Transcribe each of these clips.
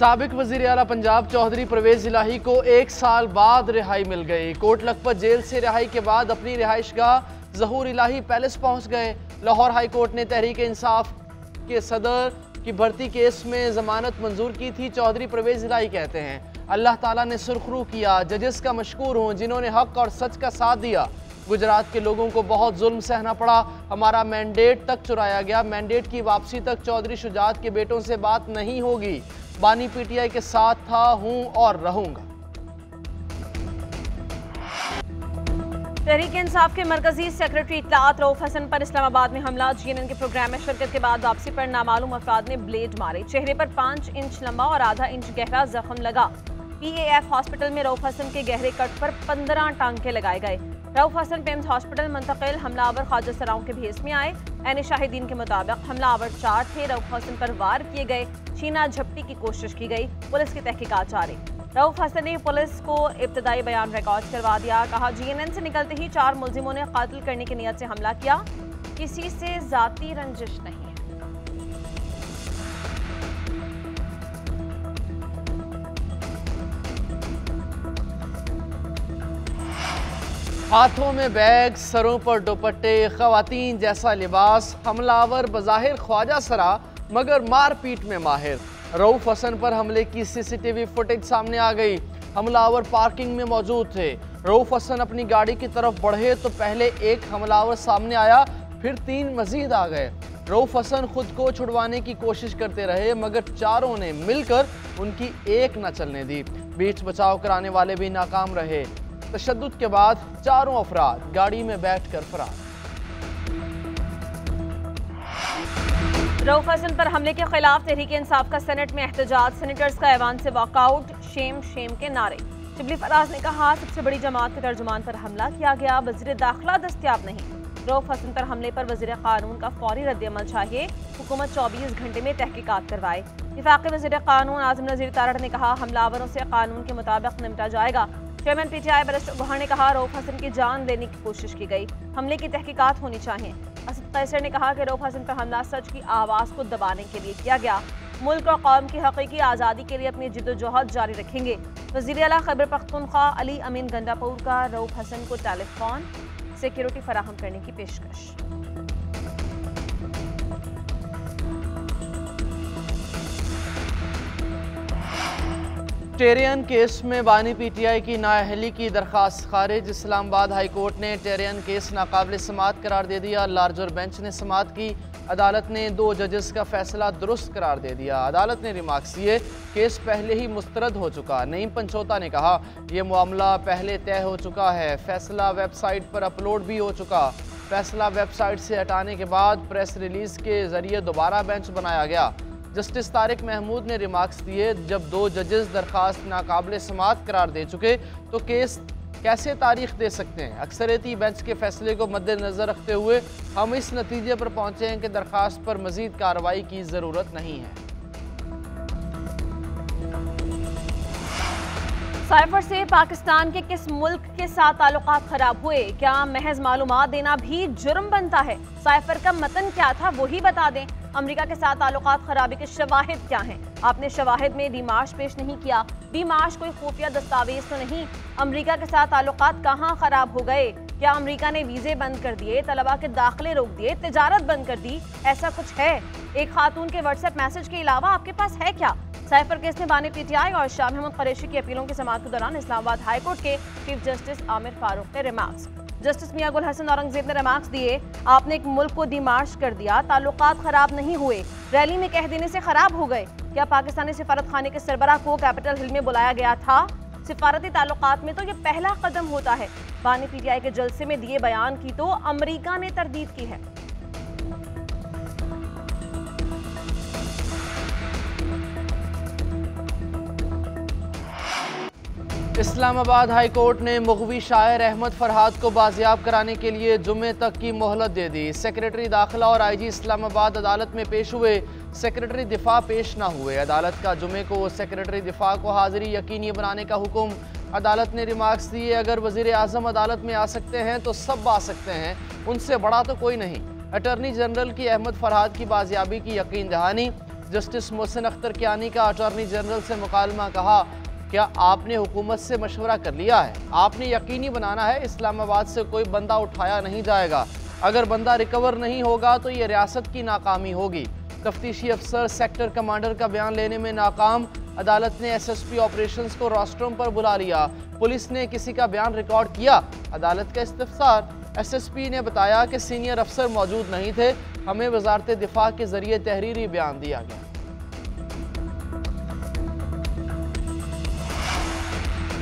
साबिक वजीर आला पंजाब चौधरी परवेज इलाही को 1 साल बाद रिहाई मिल गई। कोट लखपत जेल से रिहाई के बाद अपनी रिहाइशगाह ज़हूर इलाही पैलेस पहुंच गए। लाहौर हाई कोर्ट ने तहरीक इंसाफ के सदर की भर्ती केस में जमानत मंजूर की थी। चौधरी परवेज इलाही कहते हैं अल्लाह ताला ने सुरखरू किया, जजेस का मशकूर हूँ जिन्होंने हक और सच का साथ दिया। गुजरात के लोगों को बहुत जुल्म सहना पड़ा, हमारा मैंडेट तक चुराया गया। मैंडेट की वापसी तक चौधरी शुजात के बेटों से बात नहीं होगी। बानी पीटीआई के साथ था, हूं और रहूंगा। तहरीक इंसाफ के मरकजी सेक्रेटरी इत्तलात रऊफ हसन पर इस्लामाबाद में हमला। जीएनएन के प्रोग्राम में शिरकत के बाद वापसी पर नामालूम अफराद ने ब्लेड मारे। चेहरे पर 5 इंच लंबा और आधा इंच गहरा जख्म लगा। पीएएफ हॉस्पिटल में रऊफ हसन के गहरे कट पर 15 टांके लगाए गए। रऊफ हसन पेम्स हॉस्पिटल मुंतकिल। हमलावर ख्वाजा सराओं के भेस में आए। एन शाहिदीन के मुताबिक हमलावर 4 थे। रऊफ हसन पर वार किए गए। छीना झपटी की कोशिश की गई। पुलिस की तहकीकात जारी। रऊफ हसन ने पुलिस को इब्तदाई बयान रिकॉर्ड करवा दिया। कहा जीएनएन से निकलते ही 4 मुलजिमों ने कातिल करने की नीयत से हमला किया। किसी से जाती रंजिश नहीं है। हाथों में बैग, सरों पर दुपट्टे, खवातीन जैसा लिबास। हमलावर बज़ाहिर ख्वाजा सरा मगर मारपीट में माहिर। रऊफ हसन पर हमले की सीसीटीवी फुटेज सामने आ गई। हमलावर पार्किंग में मौजूद थे। रऊफ हसन अपनी गाड़ी की तरफ बढ़े तो पहले एक हमलावर सामने आया, फिर 3 मजीद आ गए। रऊफ हसन खुद को छुड़वाने की कोशिश करते रहे मगर चारों ने मिलकर उनकी एक न चलने दी। बीच बचाव कराने वाले भी नाकाम रहे। तशद्दुद के बाद चारों अफराद गाड़ी में बैठकर फरार। रऊफ हसन पर हमले के खिलाफ तहरीक इंसाफ का सेनेट में एहतजाज। सेनेटर्स का ऐवान से वॉकआउट। शेम शेम के नारे। शिबली फराज ने कहा सबसे बड़ी जमात के तर्जुमान पर हमला किया गया, वज़ीर दाखिला दस्तयाब नहीं। रऊफ हसन पर हमले पर वज़ीर कानून का फौरी रद्दअमल चाहिए। हुकूमत 24 घंटे में तहकीकात करवाए। वफाकी वज़ीर कानून आज़म नज़ीर तारड़ ने कहा हमलावरों से कानून के मुताबिक निपटा जाएगा। चेयरमैन पीटीआई बैरिस्टर गुहार ने कहा रऊफ हसन की जान लेने की कोशिश की गई, हमले की तहकीकात होनी चाहिए। असद कैसर ने कहा कि रऊफ हसन पर हमला सच की आवाज़ को दबाने के लिए किया गया। मुल्क और कौम की हकीकी आज़ादी के लिए अपनी जिद्दोजहद जारी रखेंगे। वज़ीर आला खैबर पख्तूनख्वा अली अमीन गंडापुर का रऊफ हसन को टेलीफोन सिक्योरिटी फराहम करने की पेशकश। टेरियन केस में बानी पीटीआई की नाअहली की दरख्वास्त खारिज। इस्लामाबाद हाई कोर्ट ने टेरियन केस नाकाबिल समाअत करार दे दिया। लार्जर बेंच ने समाअत की। अदालत ने 2 जजेस का फैसला दुरुस्त करार दे दिया। अदालत ने रिमार्क्स दिए केस पहले ही मुस्तरद हो चुका। नईम पंचोता ने कहा यह मामला पहले तय हो चुका है, फैसला वेबसाइट पर अपलोड भी हो चुका। फैसला वेबसाइट से हटाने के बाद प्रेस रिलीज के जरिए दोबारा बेंच बनाया गया। जस्टिस तारिक महमूद ने रिमार्क्स दिए जब 2 जजेस दरखास्त नाकाबिल समाअत करार दे चुके तो केस कैसे तारीख दे सकते हैं। अक्सरियती बेंच के फैसले को मद्देनजर रखते हुए हम इस नतीजे पर पहुंचे हैं कि दरखास्त पर मजीद कार्रवाई की ज़रूरत नहीं है। साइफर से पाकिस्तान के किस मुल्क के साथ ताल्लुकात खराब हुए? क्या महज मालूमात देना भी जुर्म बनता है? साइफर का मतन क्या था वो ही बता दें। अमेरिका के साथ ताल्लुकात खराबी के शवाहिद क्या हैं? आपने शवाहिद में डीमार्श पेश नहीं किया। डीमार्श कोई खुफिया दस्तावेज तो नहीं। अमेरिका के साथ ताल्लुकात कहाँ खराब हो गए? क्या अमेरिका ने वीजे बंद कर दिए, तलबा के दाखिले रोक दिए, तिजारत बंद कर दी? ऐसा कुछ है? एक खातून के व्हाट्सएप मैसेज के अलावा आपके पास है क्या? साइफर केस में बानी पीटीआई और शाह महमूद कुरैशी की अपीलों की समाअत के दौरान इस्लामाबाद हाई कोर्ट के चीफ जस्टिस आमिर फारूक ने रिमार्क्स। जस्टिस मियां गुल हसन औरंगजेब ने रिमार्क्स दिए आपने एक मुल्क को डीमार्श कर दिया, ताल्लुकात खराब नहीं हुए, रैली में कह देने से खराब हो गए। क्या पाकिस्तानी सिफारत खाने के सरबराह को कैपिटल हिल में बुलाया गया था? सिफारती ताल्लुकात में तो ये पहला कदम होता है। बानी पीटीआई के जलसे में दिए बयान की तो अमेरिका ने तरदीद की है। इस्लामाबाद हाई कोर्ट ने मुग़वी शायर अहमद फरहाद को बाजियाब कराने के लिए जुम्मे तक की मोहलत दे दी। सेक्रेटरी दाखिला और आईजी इस्लामाबाद अदालत में पेश हुए, सेक्रेटरी दिफा पेश ना हुए। अदालत का जुम्मे को सेक्रेटरी दिफा को हाजिरी यकीनी बनाने का हुक्म। अदालत ने रिमार्क्स दिए अगर वज़ीर आज़म अदालत में आ सकते हैं तो सब आ सकते हैं, उनसे बड़ा तो कोई नहीं। अटर्नी जनरल की अहमद फरहाद की बाजियाबी की यकीन दहानी। जस्टिस मोहसिन अख्तर कियानी का अटॉर्नी जनरल से मुकालमा, कहा क्या आपने हुकूमत से मशवरा कर लिया है? आपने यकीनी बनाना है इस्लामाबाद से कोई बंदा उठाया नहीं जाएगा। अगर बंदा रिकवर नहीं होगा तो ये रियासत की नाकामी होगी। तफ्तीशी अफसर सेक्टर कमांडर का बयान लेने में नाकाम, अदालत ने SSP ऑपरेशंस को रोस्ट्रम पर बुला लिया। पुलिस ने किसी का बयान रिकॉर्ड किया, अदालत का इस्तफसार। SSP ने बताया कि सीनियर अफसर मौजूद नहीं थे, हमें वजारत दिफा के जरिए तहरीरी बयान दिया गया।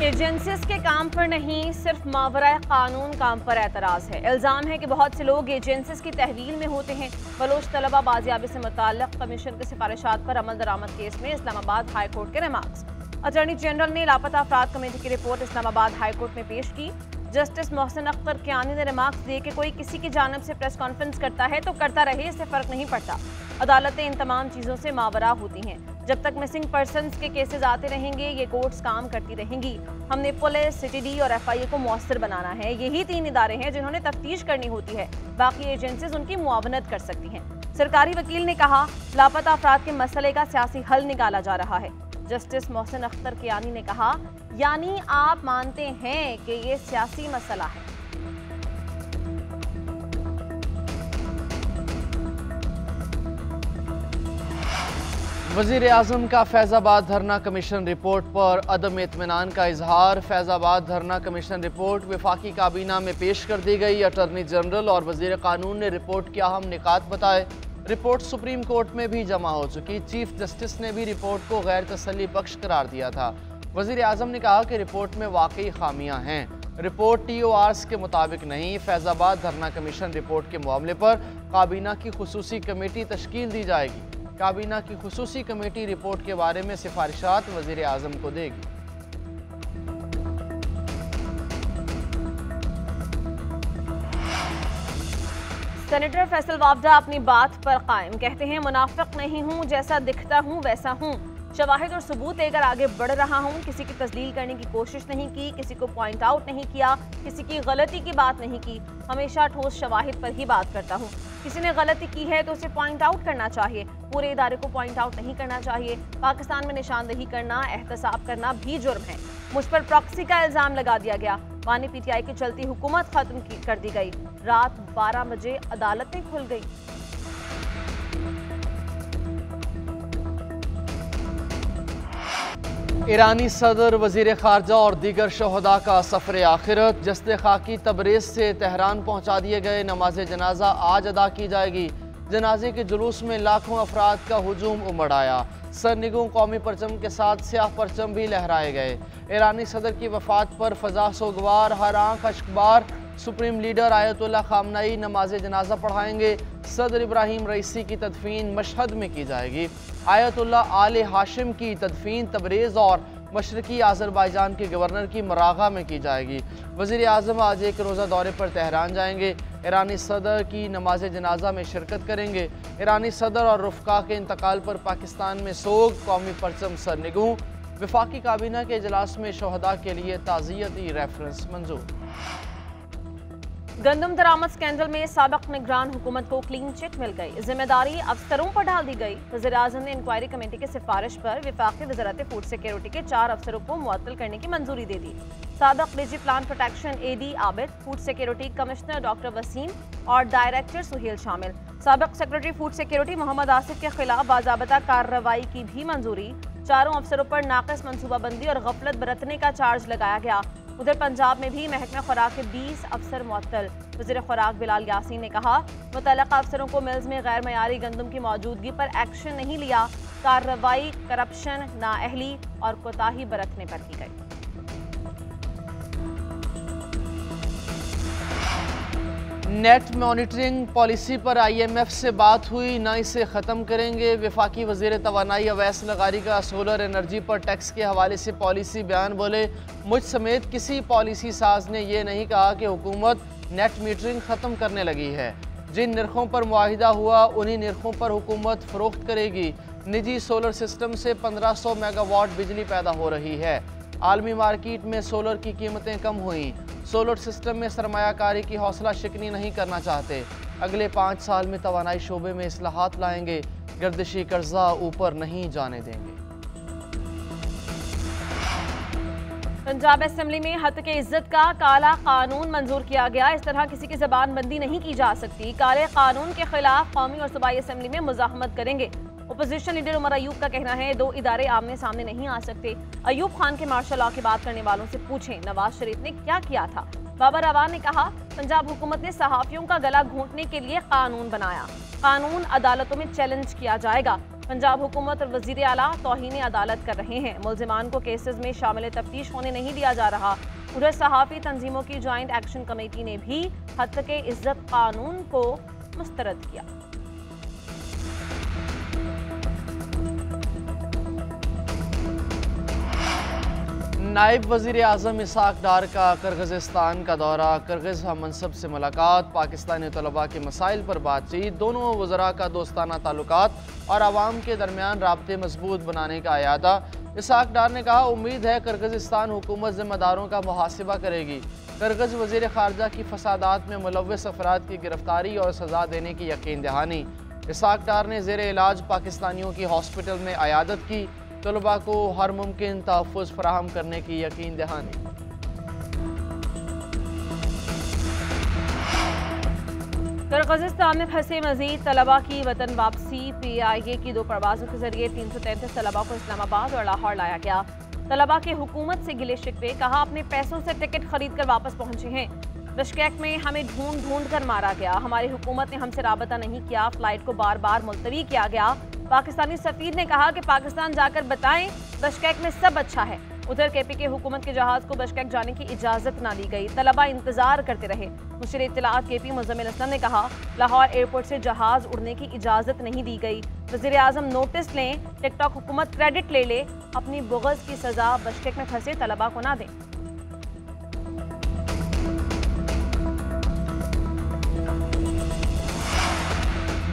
एजेंसीज के काम पर नहीं, सिर्फ मावरा कानून काम पर एतराज़ है। इल्ज़ाम है कि बहुत से लोग एजेंसीज की तहवील में होते हैं। बलोच तलबा बाजियाबी से मुताल्लिक़ कमीशन की सिफारिशात पर अमल दरामद केस में इस्लामाबाद हाई कोर्ट के रिमार्क्स। अटॉर्नी जनरल ने लापता अफराद कमेटी की रिपोर्ट इस्लामाबाद हाई कोर्ट में पेश की। जस्टिस मोहसिन अख्तर कियानी ने रिमार्क्स दिए कि कोई किसी की जानिब से प्रेस कॉन्फ्रेंस करता है तो करता रहे, इससे फ़र्क नहीं पड़ता। अदालतें इन तमाम चीज़ों से मावरा होती हैं। जब तक मिसिंग पर्सनस के केसेस आते रहेंगे, ये कोर्ट्स काम करती रहेंगी। हमने पुलिस, CTD और FIA को मौसर बनाना है। यही 3 इदारे हैं जिन्होंने तफ्तीश करनी होती है, बाकी एजेंसीज उनकी मुआवनत कर सकती हैं। सरकारी वकील ने कहा, लापता अफराद के मसले का सियासी हल निकाला जा रहा है। जस्टिस मोहसिन अख्तर कियानी ने कहा, यानी आप मानते हैं कि ये सियासी मसला है? वज़ीर आज़म का फैज़ाबाद धरना कमीशन रिपोर्ट पर अदम इत्मीनान का इजहार। फैज़ाबाद धरना कमीशन रिपोर्ट वफाकी काबीना में पेश कर दी गई। अटॉर्नी जनरल और वज़ीर कानून ने रिपोर्ट के अहम निकात बताए। रिपोर्ट सुप्रीम कोर्ट में भी जमा हो चुकी। चीफ जस्टिस ने भी रिपोर्ट को गैर तसल्ली बख्श करार दिया था। वज़ीर आज़म ने कहा कि रिपोर्ट में वाकई खामियां हैं। रिपोर्ट TORs के मुताबिक नहीं। फैज़ाबाद धरना कमीशन रिपोर्ट के मामले पर काबीना की खुसूसी कमेटी तश्कील दी जाएगी। काबीना की खुसूसी कमेटी रिपोर्ट के बारे में सिफारिशात वज़ीर आज़म को देगी। सेनेटर फैसल वावडा अपनी बात पर कायम, कहते हैं मुनाफिक नहीं हूँ, जैसा दिखता हूँ वैसा हूँ। शवाहिद और सबूत लेकर आगे बढ़ रहा हूँ। किसी की तस्लील करने की कोशिश नहीं की, किसी को पॉइंट आउट नहीं किया, किसी की गलती की बात नहीं की। हमेशा ठोस शवाहिद पर ही बात करता हूँ। किसी ने गलती की है तो उसे पॉइंट आउट करना चाहिए, पूरे इदारे को पॉइंट आउट नहीं करना चाहिए। पाकिस्तान में निशानदेही करना, एहतसाब करना भी जुर्म है। मुझ पर प्रॉक्सी का इल्ज़ाम लगा दिया गया। वानी PTI की चलती हुकूमत खत्म कर दी गई। रात 12 बजे अदालतें खुल गई। ईरानी सदर, वज़ीर ख़ारजा और दीगर शहदा का सफ़र आखिरत। जस्ते खाकी तबरेज़ से तेहरान पहुँचा दिए गए। नमाज जनाजा आज अदा की जाएगी। जनाजे के जुलूस में लाखों अफराद का हुजूम उमड़ आया। सरनिगों कौमी परचम के साथ स्याह परचम भी लहराए गए। ईरानी सदर की वफ़ात पर फ़ज़ा सोगवार, हर आंख अश्कबार। सुप्रीम लीडर आयतुल्लाह खामनई नमाज जनाजा पढ़ाएंगे। सदर इब्राहिम रईसी की तदफीन मशहद में की जाएगी। आयतुल्लाह आले हाशिम की तदफीन तबरेज़ और मशरकी आज़रबाईजान के गवर्नर की मरागा में की जाएगी। वज़ीर आज़म आज एक रोज़ा दौरे पर तेहरान जाएंगे। ईरानी सदर की नमाज जनाजा में शिरकत करेंगे। ईरानी सदर और रुफ़का के इंतकाल पर पाकिस्तान में सोग, कौमी परचम सरनिगूं। वफाकी काबीना के इजलास में शहदा के लिए ताज़ियती रेफरेंस मंजूर। गंदम दरामद स्कैंडल में साबिक निगरान हुकूमत को क्लीन चिट मिल गई। जिम्मेदारी अफसरों पर डाल दी गई। वज़ीर आज़म ने इंक्वायरी कमेटी की सिफारिश पर वफाकी वज़ारत फूड सिक्योरिटी के 4 अफसरों को मुअत्तल करने की मंजूरी दे दी। साबिक DG plan protection AD Abid, food security commissioner doctor Waseem और डायरेक्टर सुहेल शामिल। साबिक secretary food security Mohammad Asif के खिलाफ बाज़ाबता कार्रवाई की भी मंजूरी। 4 अफसरों पर नाक़िस मनसूबाबंदी और गफलत बरतने का चार्ज लगाया गया। उधर पंजाब में भी महकमा खुराक के 20 अफसर मुअत्तल। वज़ीर खुराक बिलाल यासीन ने कहा, मुतल्लका अफसरों को मिल्स में गैर मयारी गंदम की मौजूदगी पर एक्शन नहीं लिया। कार्रवाई करप्शन, नाअहली और कोताही बरतने पर की गई। नेट मॉनिटरिंग पॉलिसी पर IMF से बात हुई, न इसे ख़त्म करेंगे। वफाकी वज़ीर तवानाई अवैस लगारी का सोलर एनर्जी पर टैक्स के हवाले से पॉलिसी बयान। बोले, मुझ समेत किसी पॉलिसी साज ने यह नहीं कहा कि हुकूमत नेट मीटरिंग ख़त्म करने लगी है। जिन निरखों पर मुआहिदा हुआ उन्हीं निरखों पर हुकूमत फ़रोख्त करेगी। निजी सोलर सिस्टम से 1500 मेगावाट बिजली पैदा हो रही है। आलमी मार्केट में सोलर की कीमतें कम हुई। सोलर सिस्टम में सरमायाकारी की हौसला शिकनी नहीं करना चाहते। अगले 5 साल में तवानाई शोबे में इस्लाहात लाएंगे। गर्दिशी कर्जा ऊपर नहीं जाने देंगे। पंजाब असेंबली में हत्क इज्जत का काला कानून मंजूर किया गया। इस तरह किसी की जबानबंदी नहीं की जा सकती। काले कानून के खिलाफ कौमी और सूबाई असेंबली में मुजाहमत करेंगे। अपोजिशन लीडर उमर अयूब का कहना है, दो इदारे आमने सामने नहीं आ सकते। अयूब खान के मार्शल लॉ की बात करने वालों से पूछें नवाज शरीफ ने क्या किया था। बाबर अवान ने कहा, पंजाब हुकूमत ने सहाफियों का गला घोंटने के लिए कानून बनाया। कानून अदालतों में चैलेंज किया जाएगा। पंजाब हुकूमत और वजीर आला तौहीन अदालत कर रहे हैं। मुल्जिमान को केसेस में शामिल तफ्तीश होने नहीं दिया जा रहा। उधर सहाफ़ी तंजीमों की जॉइंट एक्शन कमेटी ने भी हत्क इज्जत कानून को मुस्तरद किया। नायब वज़ीर आज़म इसहाक डार का किर्गिज़स्तान का दौरा, किर्गिज़ हममनसब से मुलाकात, पाकिस्तानी तलबा के मसाइल पर बातचीत, दोनों वज़रा का दोस्ताना ताल्लुकात और आवाम के दरमियान राब्ते मजबूत बनाने का अयादा। इसहाक डार ने कहा, उम्मीद है किर्गिज़स्तान हुकूमत ज़िम्मेदारों का मुहासिबा करेगी। किर्गिज़ वज़ीर ख़ारजा की फसादात में मुलव्वस अफराद की गिरफ्तारी और सज़ा देने की यकीन दहानी। इसहाक डार ने ज़ेर इलाज पाकिस्तानियों की हॉस्पिटल में अयादत की, तलबा को हर मुमकिन तहफ़्फ़ुज़ फराहम करने की यकीन दहानी। किर्गिज़स्तान में फंसे मजीद तलबा की वतन वापसी। PIA की 2 परवाज़ों के जरिए 333 तलबा को इस्लामाबाद और लाहौर लाया गया। तलबा के हुकूमत से गिले शिकवे, कहा अपने पैसों से टिकट खरीद कर वापस पहुंचे हैं। बिश्केक में हमें ढूंढ ढूंढ कर मारा गया। हमारी हुकूमत ने हमसे राबता नहीं किया। फ्लाइट को बार बार मुलतवी किया गया। पाकिस्तानी सफीर ने कहा कि पाकिस्तान जाकर बताएं बिश्केक में सब अच्छा है। उधर KP के हुकूमत के जहाज को बिश्केक जाने की इजाजत ना दी गई। तलबा इंतजार करते रहे। मुशीर इत्तलाआत KP मुज़म्मिल हसन ने कहा, लाहौर एयरपोर्ट से जहाज उड़ने की इजाजत नहीं दी गई। वज़ीर आज़म नोटिस लें, टिकटॉक हुकूमत क्रेडिट ले ले, अपनी बुग़ज़ की सजा बिश्केक में फंसे तलबा को ना दें।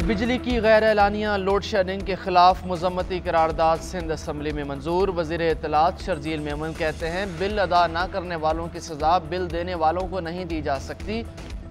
बिजली की गैर एलानिया लोड शेडिंग के खिलाफ मजम्मती करारदाद सिंध असम्बली में मंजूर। वज़ीर इत्तलाआत शर्जील मेमन कहते हैं, बिल अदा न करने वालों की सजा बिल देने वालों को नहीं दी जा सकती।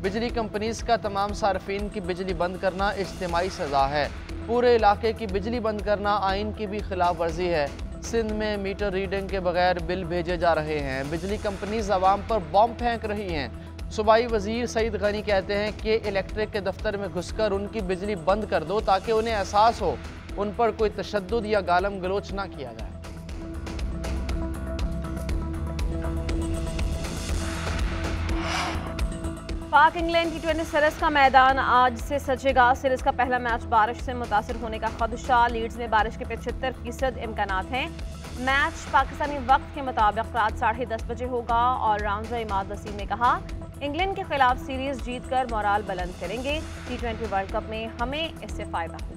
बिजली कंपनीज का तमाम सार्फिन की बिजली बंद करना इज्तिमाई सजा है। पूरे इलाके की बिजली बंद करना आइन की भी खिलाफ वर्जी है। सिंध में मीटर रीडिंग के बगैर बिल भेजे जा रहे हैं। बिजली कंपनीज अवाम पर बॉम्ब फेंक रही हैं। सूबाई वजीर सईद गनी कहते हैं कि इलेक्ट्रिक के दफ्तर में घुसकर उनकी बिजली बंद कर दो ताकि उन्हें एहसास हो उन पर कोई तशद्दुद या गालम गलोच ना किया जाए। पाक इंग्लैंड T20 सीरीज का मैदान आज से सजेगा। सीरीज का पहला मैच बारिश से मुतासर होने का खदशा। लीड्स में बारिश के 75% इम्कानात हैं। मैच पाकिस्तानी वक्त के मुताबिक रात 10:30 बजे होगा। और राउंडर इमाद वसीम ने कहा, इंग्लैंड के खिलाफ सीरीज जीतकर मोराल बुलंद करेंगे। T20 वर्ल्ड कप में हमें इससे फायदा होगा।